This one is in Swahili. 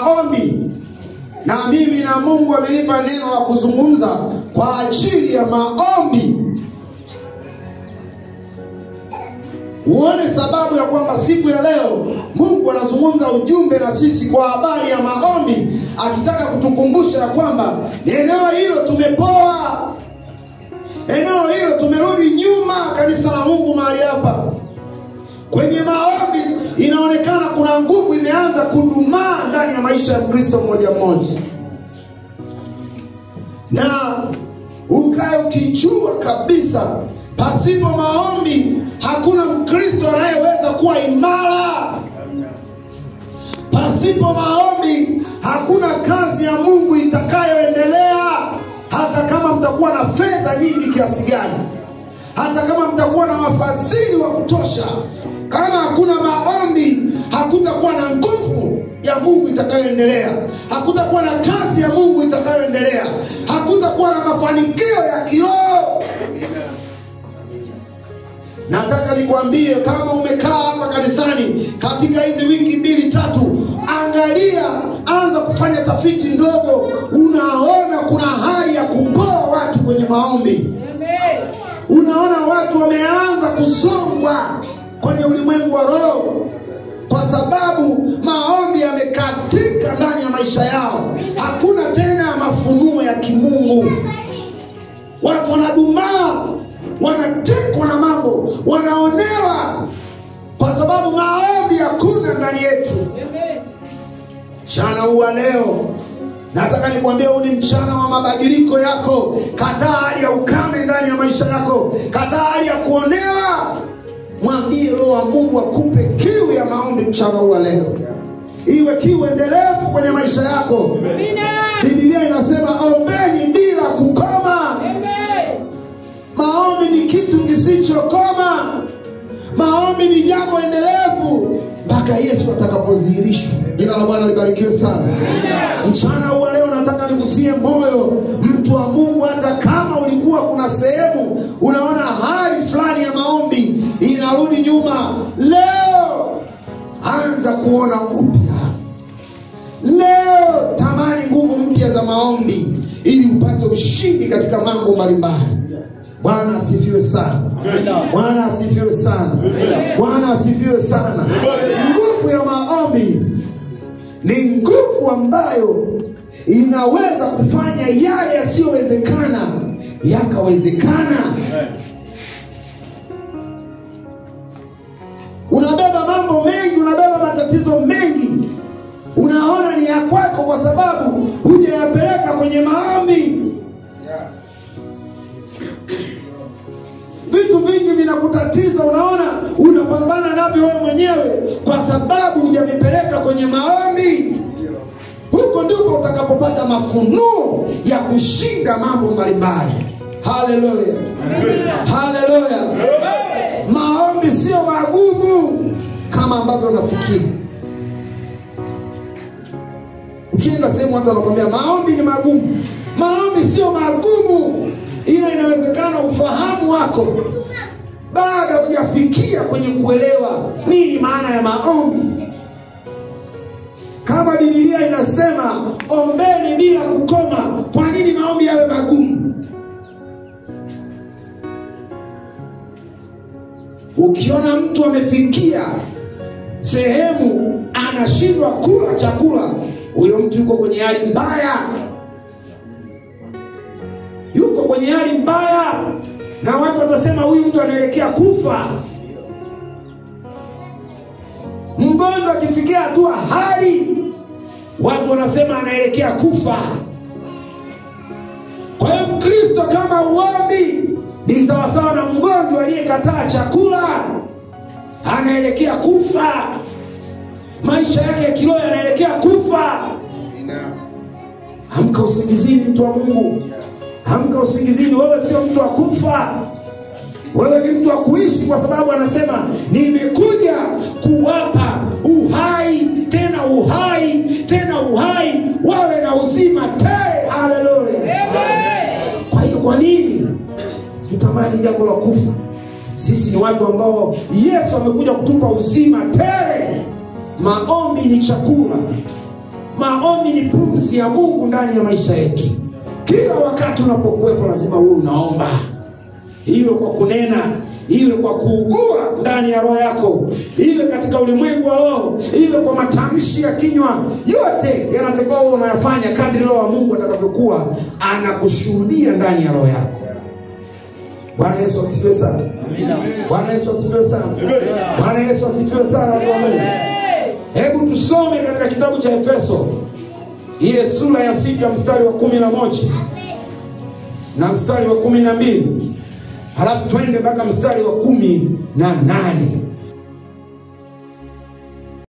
maombi. Na mimi na Mungu amenipa neno la kuzungumza kwa ajili ya maombi. Uone sababu ya kwamba siku ya leo Mungu anazungumza ujumbe na sisi kwa habari ya maombi, akitaka kutukumbusha ya kwamba ni eneo hilo tumepoa, eneo hilo tumerudi nyuma. Kanisa la Mungu mahali hapa kwenye maombi inaonekana kuna nguvu imeanza kudumaa ndani ya maisha ya Kristo mmoja mmoja, na ukae ukijua kabisa pasipo maombi hakuna Mkristo anayeweza kuwa imara. Pasipo maombi hakuna kazi ya Mungu itakayoendelea. Hata kama mtakuwa na fedha nyingi kiasi gani, hata kama mtakuwa na wafadhili wa kutosha, kama hakuna maombi hakutakuwa na nguvu ya Mungu itakayoendelea, hakutakuwa na kazi ya Mungu itakayoendelea, hakutakuwa na mafanikio ya kiroho. Nataka nikwambie, kama umekaa hapa kanisani katika hizi wiki 2-3, angalia, anza kufanya tafiti ndogo. Unaona kuna hali ya kupoa watu kwenye maombi. Unaona watu wameanza kusongwa kwenye ulimwengu wa roho kwa sababu maombi yamekatika ndani ya maisha yao. Hakuna tena mafunuo ya kimungu. Watu wanadumaa, wanatekwa na mambo, wanaonewa kwa sababu maombi hakuna ndani yetu. Mchana huu leo nataka nikwambie, huu ni mchana wa mabadiliko yako. Kataa hali ya ukame ndani ya maisha yako, kataa hali ya kuonewa. Mwambie Roho wa Mungu akupe kiu ya maombi mchana huu leo, iwe kiu endelevu kwenye maisha yako. Biblia inasema ombeni bila kukoma. Maombi ni kitu kisichokoma. Maombi ni jambo endelevu mpaka Yesu atakapodhihirishwa. Jina la Bwana libarikiwe sana. Mchana huu leo nataka nikutie moyo, mtu wa Mungu, hata kama ulikuwa kuna sehemu unaona hali fulani ya maombi inarudi nyuma, leo anza kuona upya. Leo tamani nguvu mpya za maombi ili upate ushindi katika mambo mbalimbali. Bwana asifiwe sana. Bwana asifiwe sana. Bwana asifiwe sana. Nguvu ya maombi ni nguvu ambayo inaweza kufanya yale yasiyowezekana yakawezekana. Unabeba mambo mengi, unabeba matatizo mengi, unaona ni ya kwako kwa sababu hujayapeleka kwenye maombi. Vitu vingi vinakutatiza, unaona unapambana navyo wewe mwenyewe kwa sababu hujavipeleka kwenye maombi. Huko ndipo utakapopata mafunuo ya kushinda mambo mbalimbali. Haleluya. Haleluya. Maombi sio magumu kama ambavyo unafikiri. Ukienda sehemu watu wanakuambia maombi ni magumu. Maombi sio magumu, ila inawezekana ufahamu wako bado hujafikia kwenye kuelewa nini maana ya maombi. Kama Biblia inasema ombeni bila kukoma, kwa nini maombi yawe magumu? Ukiona mtu amefikia sehemu anashindwa kula chakula, huyo mtu yuko kwenye hali mbaya. Yuko kwenye hali mbaya, na watu watasema huyu mtu anaelekea kufa. Mgonjwa akifikia hatua hali, watu wanasema anaelekea kufa. Kwa hiyo Mkristo kama uombi ni sawasawa na mgonjwa aliyekataa chakula, anaelekea kufa. Maisha yake ya kiroho yanaelekea kufa. Amka usingizini, mtu wa Mungu. Amka usingizini. Wewe sio mtu wa kufa, wewe ni mtu wa kuishi, kwa sababu anasema nimekuja kuwapa uhai, tena uhai, tena uhai, wawe na uzima tele. Haleluya. Kwa hiyo kwa nini tutamani jambo la kufa? Sisi ni watu ambao Yesu amekuja kutupa uzima tele. Maombi ni chakula. Maombi ni pumzi ya Mungu ndani ya maisha yetu. Kila wakati unapokuwepo lazima uwe unaomba. Iwe kwa kunena, iwe kwa kuugua ndani ya roho yako, iwe katika ulimwengu wa roho, iwe kwa matamshi ya kinywa, yote yanatakiwa uwe unayafanya kadri roho wa Mungu atakavyokuwa anakushuhudia ndani ya roho yako. Bwana Yesu asifiwe sana. Bwana Yesu asifiwe sana. Bwana Yesu asifiwe sana kwa Mungu. Hebu tusome katika kitabu cha Efeso, ile sura ya 6 mstari wa 11 na mstari wa 12. Halafu twende mpaka mstari wa 18.